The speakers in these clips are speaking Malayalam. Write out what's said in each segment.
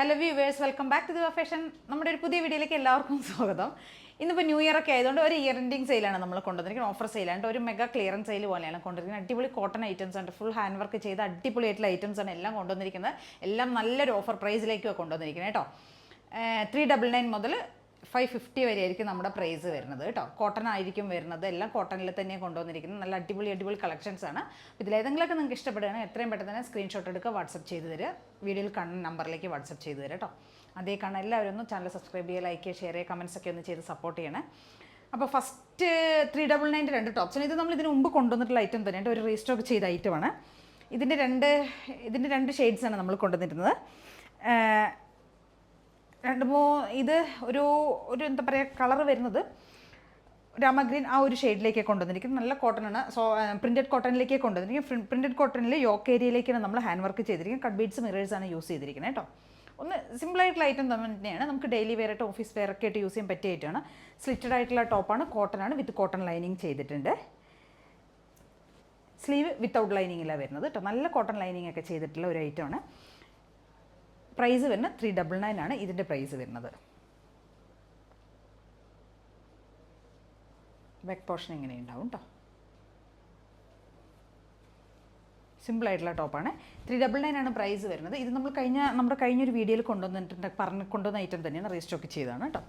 Hello viewers, welcome back to the fashion. നമ്മുടെ ഒരു പുതിയ വീഡിയോയിലേക്ക് എല്ലാവർക്കും സ്വാഗതം. ഇന്നിപ്പോൾ ന്യൂ ഇയർ ഒക്കെ ആയതുകൊണ്ട് ഒരു ഇയർ എൻഡിങ് സെയിലാണ് നമ്മൾ കൊണ്ടുവന്നിരിക്കുന്നത്. ഓഫർ സെയിലാണ്, ഒരു മെഗാ ക്ലിയറൻസ് സെയിൽ പോലെയാണ് കൊണ്ടുവന്നിരിക്കുന്നത്. അടിപൊളി കോട്ടൺ ഐറ്റംസ് ഉണ്ട്, ഫുൾ ഹാൻഡ് വർക്ക് ചെയ്ത അടിപൊളിയായിട്ടുള്ള ഐറ്റംസ് ആണ് എല്ലാം കൊണ്ടുവന്നിരിക്കുന്നത്. എല്ലാം നല്ലൊരു ഓഫർ പ്രൈസിലേക്കാണ് കൊണ്ടുവന്നിരിക്കുന്നത് കേട്ടോ. 399 മുതൽ 550 വരെ ആയിരിക്കും നമ്മുടെ പ്രൈസ് വരുന്നത് കേട്ടോ. കോട്ടൺ ആയിരിക്കും വരുന്നത്, എല്ലാം കോട്ടണിൽ തന്നെ കൊണ്ടുവന്നിരിക്കുന്നത്. നല്ല അടിപൊളി കളക്ഷൻസ് ആണ്. ഇതിലേതെങ്കിലുമൊക്കെ നിങ്ങൾക്ക് ഇഷ്ടപ്പെടുകയാണെങ്കിൽ എത്രയും പെട്ടെന്ന് തന്നെ സ്ക്രീൻഷോട്ട് എടുക്കുക, വാട്സപ്പ് ചെയ്ത് തരിക. വീഡിയോയിൽ കാണുന്ന നമ്പറിലേക്ക് വാട്സപ്പ് ചെയ്ത് തരാം കേട്ടോ. അതേ കാണാൻ എല്ലാവരും ഒന്ന് ചാനൽ സബ്സ്ക്രൈബ് ചെയ്യുക, ലൈക്ക് ചെയ്യുക, ഷെയർ ചെയ്യുക, കമൻസ് ഒക്കെ ഒന്ന് ചെയ്ത് സപ്പോർട്ട് ചെയ്യണേ. അപ്പോൾ ഫസ്റ്റ് 399 രണ്ട് ടോപ്സാണ്. ഇത് നമ്മൾ ഇതിന് മുമ്പ് കൊണ്ടുവന്നിട്ടുള്ള ഐറ്റം തന്നെയാണ്, ഒരു റീസ്റ്റോക്ക് ചെയ്ത ഐറ്റമാണ്. ഇതിൻ്റെ രണ്ട് ഷെയ്ഡ്സാണ് നമ്മൾ കൊണ്ടുവന്നിരുന്നത്. ഇത് ഒരു എന്താ പറയുക, കളർ വരുന്നത് രാമഗ്രീൻ ആ ഒരു ഷെയ്ഡിലേക്ക് കൊണ്ടുവന്നിരിക്കുന്നത്. നല്ല കോട്ടണാണ്, പ്രിൻറ്റഡ് കോട്ടണിലേക്ക് കൊണ്ടുവന്നിരിക്കുന്നത്. പ്രിൻറ്റഡ് കോട്ടണിൽ യോക്ക് ഏരിയയിലേക്കാണ് നമ്മൾ ഹാൻഡ് വർക്ക് ചെയ്തിരിക്കുന്നത്. കട്ട് ബീഡ്സ് മിറേഴ്സാണ് യൂസ് ചെയ്തിരിക്കുന്നത് കേട്ടോ. ഒന്ന് സിമ്പിളായിട്ടുള്ള ഐറ്റം തന്നെയാണ്, നമുക്ക് ഡെയിലി വെയർ ആയിട്ട് ഓഫീസ് വെയർ ഒക്കെ ആയിട്ട് യൂസ് ചെയ്യാൻ പറ്റിയ ഐറ്റമാണ്. സ്ലിറ്റഡ് ആയിട്ടുള്ള ടോപ്പാണ്, കോട്ടനാണ്, വിത്ത് കോട്ടൺ ലൈനിങ് ചെയ്തിട്ടുണ്ട്. സ്ലീവ് വിത്തൗട്ട് ലൈനിങ്ങിലാണ് വരുന്നത് കേട്ടോ. നല്ല കോട്ടൺ ലൈനിങ് ഒക്കെ ചെയ്തിട്ടുള്ള ഒരു ഐറ്റമാണ്. പ്രൈസ് വരുന്നത് 399 ആണ് ഇതിൻ്റെ പ്രൈസ് വരുന്നത്. ബാക്ക് പോർഷൻ ഇങ്ങനെ ഉണ്ടാവും കേട്ടോ. സിമ്പിളായിട്ടുള്ള ടോപ്പാണ്. 399 ആണ് പ്രൈസ് വരുന്നത്. ഇത് നമ്മൾ നമ്മുടെ കഴിഞ്ഞൊരു വീഡിയോയിൽ കൊണ്ടുവന്ന ഐറ്റം തന്നെയാണ്, റീസ്റ്റോക്ക് ചെയ്തതാണ് കേട്ടോ.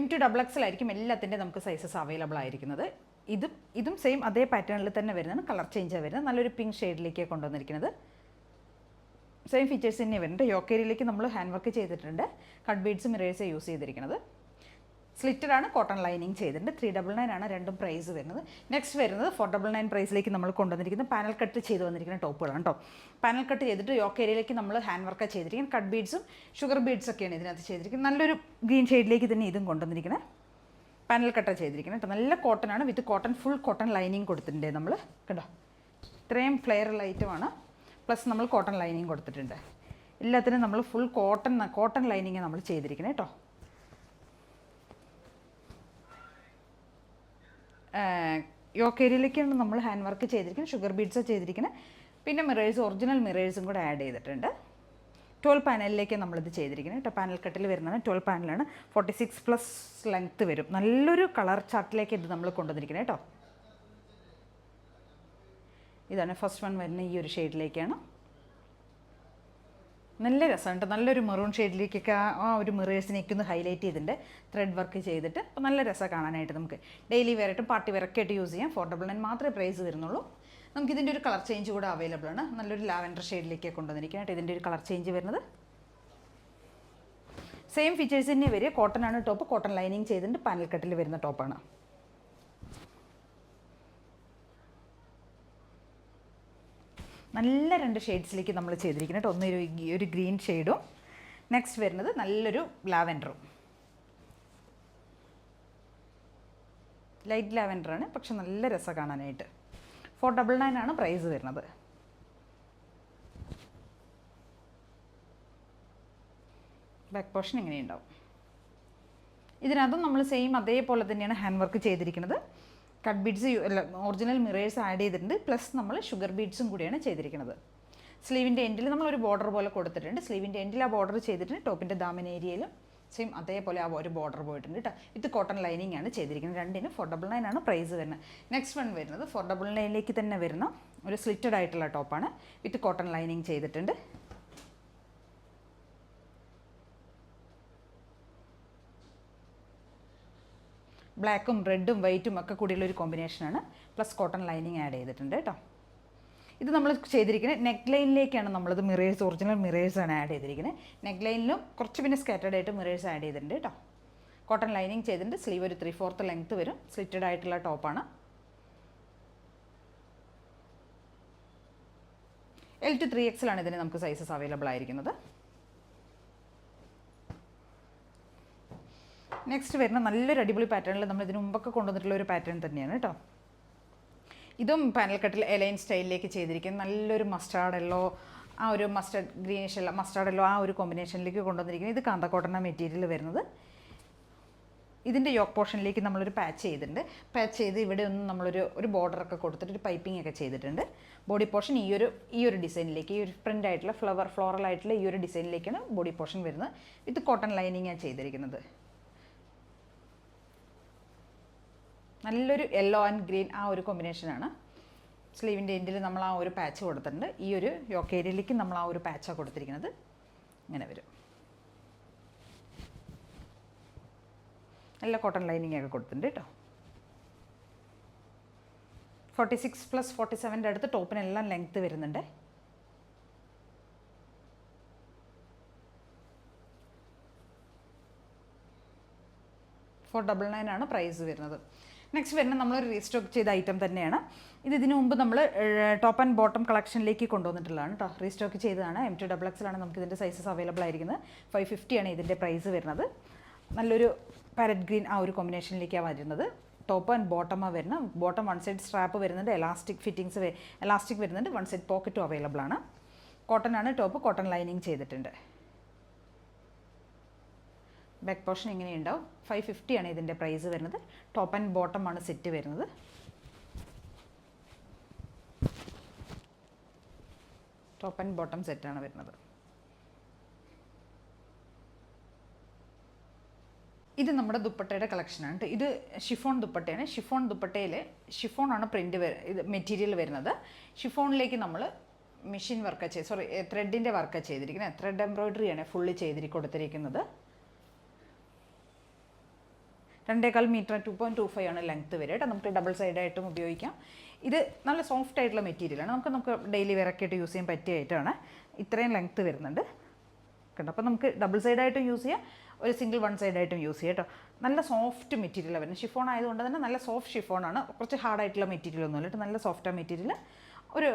M2XX ആയിരിക്കും എല്ലാത്തിൻ്റെ നമുക്ക് സൈസസ് അവൈലബിൾ ആയിരിക്കുന്നത്. ഇതും സെയിം അതേ പാറ്റേണിൽ തന്നെ വരുന്നതാണ്, കളർ ചേഞ്ചാണ് വരുന്നത്. നല്ലൊരു പിങ്ക് ഷെയ്ഡിലേക്കാണ് കൊണ്ടുവന്നിരിക്കുന്നത്. സെയിം ഫീച്ചേഴ്സ് തന്നെ വരുന്നുണ്ട്. യോക്കേരിയിലേക്ക് നമ്മൾ ഹാൻഡ് വർക്ക് ചെയ്തിട്ടുണ്ട്. കട്ട് ബീഡ്സ് മിറേഴ്സ് യൂസ് ചെയ്തിരിക്കുന്നത്. സ്ലിറ്റഡാണ്, കോട്ടൺ ലൈനിങ് ചെയ്തിട്ടുണ്ട്. 399 ആണ് രണ്ടും പ്രൈസ് വരുന്നത്. നെക്സ്റ്റ് വരുന്നത് 499 പ്രൈസിലേക്ക് നമ്മൾ കൊണ്ടുവന്നിരിക്കുന്നത് പാനൽ കട്ട് ചെയ്ത് വന്നിരിക്കുന്ന ടോപ്പുകളാണ് കേട്ടോ. പാനൽ കട്ട് ചെയ്തിട്ട് യോക്കേരിയിലേക്ക് നമ്മൾ ഹാൻഡ് വർക്ക് ചെയ്തിരിക്കുന്നത്. കട്ട് ബീഡ്സും ഷുഗർ ബീഡ്സ് ഒക്കെയാണ് ഇതിനകത്ത് ചെയ്തിരിക്കുന്നത്. നല്ലൊരു ഗ്രീൻ ഷെയ്ഡിലേക്ക് തന്നെ ഇതും കൊണ്ടുവന്നിരിക്കുന്നത്. പാനൽ കട്ട് ചെയ്തിരിക്കുന്നത് കേട്ടോ. നല്ല കോട്ടൺ ആണ്, വിത്ത് കോട്ടൺ ഫുൾ കോട്ടൺ ലൈനിങ് കൊടുത്തിട്ടുണ്ട് നമ്മൾ കേട്ടോ. ഇത്രയും ഫ്ലെയറുള്ള ഐറ്റമാണ്. പ്ലസ് നമ്മൾ കോട്ടൺ ലൈനിങ് കൊടുത്തിട്ടുണ്ട്. എല്ലാത്തിനും നമ്മൾ ഫുൾ കോട്ടൺ ലൈനിങ് നമ്മൾ ചെയ്തിരിക്കുന്നത് കേട്ടോ. യോക്കേരിയിലേക്കാണ് നമ്മൾ ഹാൻഡ് വർക്ക് ചെയ്തിരിക്കുന്നത്. ഷുഗർ ബീഡ്സ് ചെയ്തിരിക്കുന്നത്. പിന്നെ മിറേഴ്സ്, ഒറിജിനൽ മിറേഴ്സും കൂടെ ആഡ് ചെയ്തിട്ടുണ്ട്. 12 പാനലിലേക്ക് നമ്മളിത് ചെയ്തിരിക്കുന്നത് കേട്ടോ. പാനൽ കട്ടിൽ വരുന്നതാണ്, 12 പാനലാണ്. 46+ ലെങ്ത്ത് വരും. നല്ലൊരു കളർ ചാർട്ടിലേക്ക് ഇത് നമ്മൾ കൊണ്ടുവന്നിരിക്കുന്നത് കേട്ടോ. ഇതാണ് ഫസ്റ്റ് വൺ വരുന്ന ഈ ഒരു ഷെയ്ഡിലേക്കാണ്. നല്ല രസമുണ്ട്. നല്ലൊരു മെറൂൺ ഷെയ്ഡിലേക്കൊക്കെ ആ ഒരു മിറേഴ്സിനേക്ക് ഒന്ന് ഹൈലൈറ്റ് ചെയ്തിട്ടുണ്ട്, ത്രെഡ് വർക്ക് ചെയ്തിട്ട്. അപ്പോൾ നല്ല രസമാണ് കാണാനായിട്ട്. നമുക്ക് ഡെയിലി വെയർ ആയിട്ടും പാർട്ടി വെയർ ഒക്കെ ആയിട്ട് യൂസ് ചെയ്യാം. 499 മാത്രമേ പ്രൈസ് വരുന്നുള്ളൂ. നമുക്കിതിൻ്റെ ഒരു കളർ ചേഞ്ച് കൂടെ അവൈലബിൾ ആണ്. നല്ലൊരു ലാവൻഡർ ഷെയ്ഡിലേക്ക് കൊണ്ടുവന്നിരിക്കുകയായിട്ട് ഇതിൻ്റെ ഒരു കളർ ചേഞ്ച് വരുന്നത്. സെയിം ഫീച്ചേഴ്സ് തന്നെ വരിക. കോട്ടൺ ആണ് ടോപ്പ്, കോട്ടൺ ലൈനിങ് ചെയ്തിട്ടുണ്ട്. പാനൽ കട്ടിൽ വരുന്ന ടോപ്പാണ്. നല്ല രണ്ട് ഷെയ്ഡ്സിലേക്ക് നമ്മൾ ചെയ്തിരിക്കുന്നത്. ഒന്ന് ഒരു ഗ്രീൻ ഷെയ്ഡും, നെക്സ്റ്റ് വരുന്നത് നല്ലൊരു ലാവൻഡറും. ലൈറ്റ് ലാവൻഡറാണ്, പക്ഷെ നല്ല രസം കാണാനായിട്ട്. 499 ആണ് പ്രൈസ് വരുന്നത്. ബാക്ക് പോർഷൻ ഇങ്ങനെ ഉണ്ടാവും. ഇതിനകത്തും നമ്മൾ സെയിം അതേപോലെ തന്നെയാണ് ഹാൻഡ് വർക്ക് ചെയ്തിരിക്കുന്നത്. Cut beads original mirrors add ചെയ്തിട്ടുണ്ട്. പ്ലസ് നമ്മൾ ഷുഗർ ബീഡ്സും കൂടിയാണ് ചെയ്തിരിക്കുന്നത്. സ്ലീവിൻ്റെ എൻഡിൽ നമ്മളൊരു ബോർഡർ പോലെ കൊടുത്തിട്ടുണ്ട്. സ്ലീവിൻ്റെ എൻഡിൽ ആ ബോർഡർ ചെയ്തിട്ടുണ്ട്. ടോപ്പിൻ്റെ ദാമൻ ഏരിയയിലും സെയിം അതേപോലെ ആ ഒരു ബോർഡർ പോയിട്ടുണ്ട് കേട്ടോ. വിത്ത് കോട്ടൺ ലൈനിങ് ആണ് ചെയ്തിരിക്കുന്നത്. രണ്ടിനും 499 ആണ് പ്രൈസ് വരുന്നത്. നെക്സ്റ്റ് വൺ വരുന്നത് 499 തന്നെ വരുന്ന ഒരു സ്ലിറ്റഡ് ആയിട്ടുള്ള ടോപ്പാണ്. വിത്ത് കോട്ടൺ ലൈനിങ് ചെയ്തിട്ടുണ്ട്. ബ്ലാക്കും റെഡും വൈറ്റും ഒക്കെ കൂടിയുള്ള ഒരു കോമ്പിനേഷനാണ്. പ്ലസ് കോട്ടൺ ലൈനിങ് ആഡ് ചെയ്തിട്ടുണ്ട് കേട്ടോ. ഇത് നമ്മൾ ചെയ്തിരിക്കുന്നത് നെക്ക് ലൈനിലേക്കാണ്. നമ്മളത് മിറേഴ്സ്, ഒറിജിനൽ മിറേഴ്സാണ് ആഡ് ചെയ്തിരിക്കുന്നത്. നെക്ക് ലൈനിലും കുറച്ച് പിന്നെ സ്കാറ്റേഡ് ആയിട്ട് മിറേഴ്സ് ആഡ് ചെയ്തിട്ടുണ്ട് കേട്ടോ. കോട്ടൺ ലൈനിങ് ചെയ്തിട്ടുണ്ട്. സ്ലീവ് ഒരു 3/4 ലെങ്ത്ത് വരും. സ്ലിറ്റഡ് ആയിട്ടുള്ള ടോപ്പാണ്. L to 3XL ആണ് ഇതിന് നമുക്ക് സൈസസ് അവൈലബിൾ ആയിരിക്കുന്നത്. നെക്സ്റ്റ് വരുന്ന നല്ലൊരു അടിപൊളി പാറ്റേണിൽ നമ്മൾ ഇതിന് മുമ്പൊക്കെ കൊണ്ടുവന്നിട്ടുള്ള ഒരു പാറ്റേൺ തന്നെയാണ് കേട്ടോ. ഇതും പാനൽ കട്ടിൽ എലൈൻ സ്റ്റൈലിലേക്ക് ചെയ്തിരിക്കുന്നത്. നല്ലൊരു മസ്റ്റാർഡ് യെല്ലോ, ആ ഒരു മസ്റ്റാർഡ് ഗ്രീനിഷ് മസ്റ്റാർഡ് യെല്ലോ ആ ഒരു കോമ്പിനേഷനിലേക്ക് കൊണ്ടുവന്നിരിക്കുന്നത്. ഇത് കാന്ത കോട്ടൺ മെറ്റീരിയൽ വരുന്നത്. ഇതിൻ്റെ യോക്ക് പോർഷനിലേക്ക് നമ്മളൊരു പാച്ച് ചെയ്തിട്ടുണ്ട്. പാച്ച് ചെയ്ത് ഇവിടെ ഒന്ന് നമ്മളൊരു ബോർഡറൊക്കെ കൊടുത്തിട്ട് ഒരു പൈപ്പിംഗ് ഒക്കെ ചെയ്തിട്ടുണ്ട്. ബോഡി പോർഷൻ ഈ ഒരു ഡിസൈനിലേക്ക്, ഈ ഒരു പ്രിൻ്റ് ആയിട്ടുള്ള ഫ്ലോറൽ ആയിട്ടുള്ള ഈ ഒരു ഡിസൈനിലേക്കാണ് ബോഡി പോർഷൻ വരുന്നത്. വിത്ത് കോട്ടൺ ലൈനിങ്ങാണ് ചെയ്തിരിക്കുന്നത്. നല്ലൊരു യെല്ലോ ആൻഡ് ഗ്രീൻ ആ ഒരു കോമ്പിനേഷനാണ്. സ്ലീവിൻ്റെ എൻഡിൽ നമ്മൾ ആ ഒരു പാച്ച് കൊടുത്തിട്ടുണ്ട്. ഈ ഒരു യോക്ക് ഏരിയയിലേക്ക് നമ്മൾ ആ ഒരു പാച്ചാണ് കൊടുത്തിരിക്കുന്നത്. ഇങ്ങനെ വരും. നല്ല കോട്ടൺ ലൈനിങ് ഒക്കെ കൊടുത്തിട്ടുണ്ട് കേട്ടോ. 46+47 അടുത്ത് ടോപ്പിനെല്ലാം ലെങ്ത്ത് വരുന്നുണ്ട്. $499 പ്രൈസ് വരുന്നത്. നെക്സ്റ്റ് വരുന്നത് നമ്മളൊരു റീസ്റ്റോക്ക് ചെയ്ത ഐറ്റം തന്നെയാണ്. ഇതിനു മുമ്പ് നമ്മൾ ടോപ്പ് ആൻഡ് ബോട്ടം കളക്ഷനിലേക്ക് കൊണ്ടുവന്നിട്ടുള്ളതാണ് കേട്ടോ. റീസ്റ്റോക്ക് ചെയ്തതാണ്. M2XXL ആണ് നമുക്ക് ഇതിൻ്റെ സൈസസ് അവൈലബിൾ ആയിരിക്കുന്നത്. 550 ആണ് ഇതിൻ്റെ പ്രൈസ് വരുന്നത്. നല്ലൊരു പാരറ്റ് ഗ്രീൻ ആ ഒരു കോമ്പിനേഷനിലേക്കാണ് വരുന്നത്. ടോപ്പ് ആൻഡ് ബോട്ടമാണ് വരുന്നത്. ബോട്ടം വൺ സൈഡ് സ്ട്രാപ്പ് വരുന്നുണ്ട്, എലാസ്റ്റിക് വരുന്നുണ്ട്, വൺ സൈഡ് പോക്കറ്റും അവൈലബിൾ ആണ്. കോട്ടൺ ആണ് ടോപ്പ്, കോട്ടൺ ലൈനിങ് ചെയ്തിട്ടുണ്ട്. ബാക്ക് പോർഷൻ ഇങ്ങനെയുണ്ടാവും. 550 ആണ് ഇതിൻ്റെ പ്രൈസ് വരുന്നത്. ടോപ്പ് ആൻഡ് ബോട്ടം ആണ് സെറ്റ് വരുന്നത്. ടോപ്പ് ആൻഡ് ബോട്ടം സെറ്റാണ് വരുന്നത്. ഇത് നമ്മുടെ ദുപ്പട്ടയുടെ കളക്ഷനാണ്. ഇത് ഷിഫോൺ ദുപ്പട്ടയാണ്. ഷിഫോൺ ദുപ്പട്ടയിൽ ഷിഫോണാണ് ഇത് മെറ്റീരിയൽ വരുന്നത്. ഷിഫോണിലേക്ക് നമ്മൾ മെഷീൻ വർക്ക് ത്രെഡിൻ്റെ വർക്ക് ചെയ്തിരിക്കുന്നത്. ത്രെഡ് എംബ്രോയിഡറിയാണ് ഫുള്ള് കൊടുത്തിരിക്കുന്നത്. 2.25 മീറ്റർ 2.25 ആണ് ലെങ്ത്ത് വരിക കേട്ടോ. നമുക്ക് ഡബിൾ സൈഡായിട്ടും ഉപയോഗിക്കാം. ഇത് നല്ല സോഫ്റ്റ് ആയിട്ടുള്ള മെറ്റീരിയലാണ്. നമുക്ക് ഡെയിലി വെയറൊക്കെ യൂസ് ചെയ്യാൻ പറ്റിയ ഐറ്റമാണ്. ഇത്രയും ലെങ്ത്ത് വരുന്നുണ്ട് കണ്ടോ. അപ്പോൾ നമുക്ക് ഡബിൾ സൈഡായിട്ടും യൂസ് ചെയ്യാം, ഒരു സിംഗിൾ വൺ സൈഡായിട്ടും യൂസ് ചെയ്യാം കേട്ടോ. നല്ല സോഫ്റ്റ് മെറ്റീരിയലാണ് വരുന്നത്. ഷിഫോൺ ആയതുകൊണ്ട് തന്നെ നല്ല സോഫ്റ്റ് ഷിഫോണാണ്. കുറച്ച് ഹാർഡായിട്ടുള്ള മെറ്റീരിയൽ ഒന്നുമില്ല കേട്ടോ. നല്ല സോഫ്റ്റ് മെറ്റീരിയൽ. ഒരു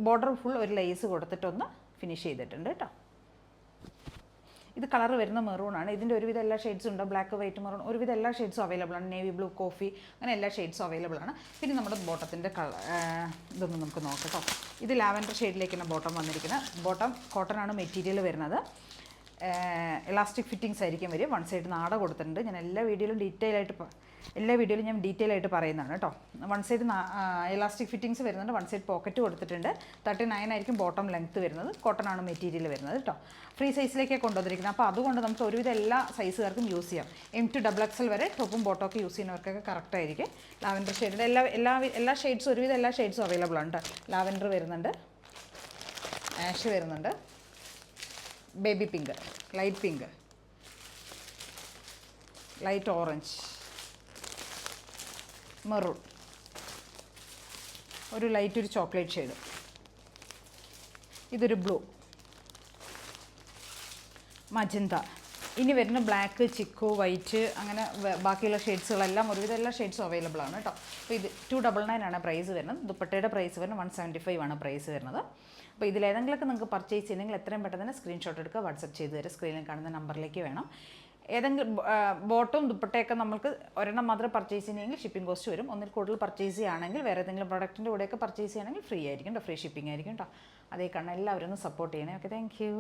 ബോർഡർ ഫുൾ ഒരു ലേസ് കൊടുത്തിട്ടൊന്ന് ഫിനിഷ് ചെയ്തിട്ടുണ്ട് കേട്ടോ. ഇത് കളർ വരുന്ന മെറൂൺ ആണ്. ഇതിൻ്റെ ഒരുവിധ എല്ലാ ഷെയ്ഡ്സും ഉണ്ട്. ബ്ലാക്ക്, വൈറ്റ്, മെറൂൺ ഒരുവിധ എല്ലാ ഷെയ്ഡ്സും അവൈലബിൾ ആണ്. നേവി ബ്ലൂ, കോഫി അങ്ങനെ എല്ലാ ഷെയ്ഡ്സും അവൈലബിൾ ആണ്. പിന്നെ നമ്മുടെ ബോട്ടത്തിൻ്റെ ഇതൊന്ന് നമുക്ക് നോക്കാം കേട്ടോ. ഇത് ലാവൻഡർ ഷെയ്ഡിലേക്കാണ് ബോട്ടം വന്നിരിക്കുന്നത്. ബോട്ടം കോട്ടൺ ആണ് മെറ്റീരിയൽ വരുന്നത്. എലാസ്റ്റിക് ഫിറ്റിങ്സ് ആയിരിക്കും വരും. വൺ സൈഡ് നാട കൊടുത്തിട്ടുണ്ട്. ഞാൻ എല്ലാ വീഡിയോയിലും ഞാൻ ഡീറ്റെയിൽ ആയിട്ട് പറയുന്നതാണ് കേട്ടോ. വൺ സൈഡ് എലാസ്റ്റിക് ഫിറ്റിങ്സ് വരുന്നുണ്ട്. വൺ സൈഡ് പോക്കറ്റ് കൊടുത്തിട്ടുണ്ട്. 39 ആയിരിക്കും ബോട്ടം ലെങ്ത്ത് വരുന്നത്. കോട്ടൺ ആണ് മെറ്റീരിയൽ വരുന്നത് കേട്ടോ. ഫ്രീ സൈസിലേക്കാണ് കൊണ്ടുവന്നിരിക്കുന്നത്. അപ്പോൾ അതുകൊണ്ട് നമുക്ക് ഒരുവിധ എല്ലാ സൈസുകാർക്കും യൂസ് ചെയ്യാം. M2XXL വരെ ടോപ്പും ബോട്ടം ഒക്കെ യൂസ് ചെയ്യുന്നവർക്കൊക്കെ കറക്റ്റ് ആയിരിക്കും. ലാവൻഡർ ഷെയ്ഡിൻ്റെ എല്ലാ ഷെയ്ഡ്സും ഒരുവിധ എല്ലാ ഷെയ്ഡ്സും അവൈലബിൾ ആണ് കേട്ടോ. ലാവൻഡർ വരുന്നുണ്ട്, ആഷ് വരുന്നുണ്ട്, baby pink, light pink, light orange, maroon, ഒരു ലൈറ്റ് ഒരു ചോക്ലേറ്റ് ഷെയ്ഡ്, ഇതൊരു ബ്ലൂ, മജന്ത. ഇനി വരുന്ന ബ്ലാക്ക്, ചിക്കു, വൈറ്റ് അങ്ങനെ ബാക്കിയുള്ള ഷെയ്ഡ്സുകളെല്ലാം ഒരുവിധം എല്ലാ ഷെയ്ഡ്സും അവൈലബിൾ ആണ് കേട്ടോ. അപ്പോൾ ഇത് 299 ആണ് പ്രൈസ് വരുന്നത്. ദുപ്പട്ടയുടെ പ്രൈസ് വരുന്നത് 175 ആണ് പ്രൈസ് വരുന്നത്. അപ്പോൾ ഇതിലേതെങ്കിലുമൊക്കെ നിങ്ങൾക്ക് പർച്ചേസ് ചെയ്യണമെങ്കിൽ എത്രയും പെട്ടെന്ന് തന്നെ സ്ക്രീൻഷോട്ട് എടുക്കുക, വാട്സപ്പ് ചെയ്ത് തരാം. സ്ക്രീനിൽ കാണുന്ന നമ്പറിലേക്ക് വേണം. ഏതെങ്കിലും ബോട്ടും ദുപ്പട്ടയൊക്കെ നമുക്ക് ഒരെണ്ണം മാത്രം പർച്ചേസ് ചെയ്യണമെങ്കിൽ ഷിപ്പിംഗ് കോസ്റ്റ് വരും. ഒന്നിൽ കൂടുതൽ പർച്ചേസ് ചെയ്യുകയാണെങ്കിൽ വേറെ ഏതെങ്കിലും പ്രൊഡക്റ്റിൻ്റെ കൂടെയൊക്കെ പർച്ചേസ് ചെയ്യുകയാണെങ്കിൽ ഫ്രീ ആയിരിക്കും കേട്ടോ, ഫ്രീ ഷിപ്പിംഗ് ആയിരിക്കും കേട്ടോ. അതേ കാണാൻ എല്ലാവരും ഒന്ന് സപ്പോർട്ട് ചെയ്യണേ. Okay, thank you.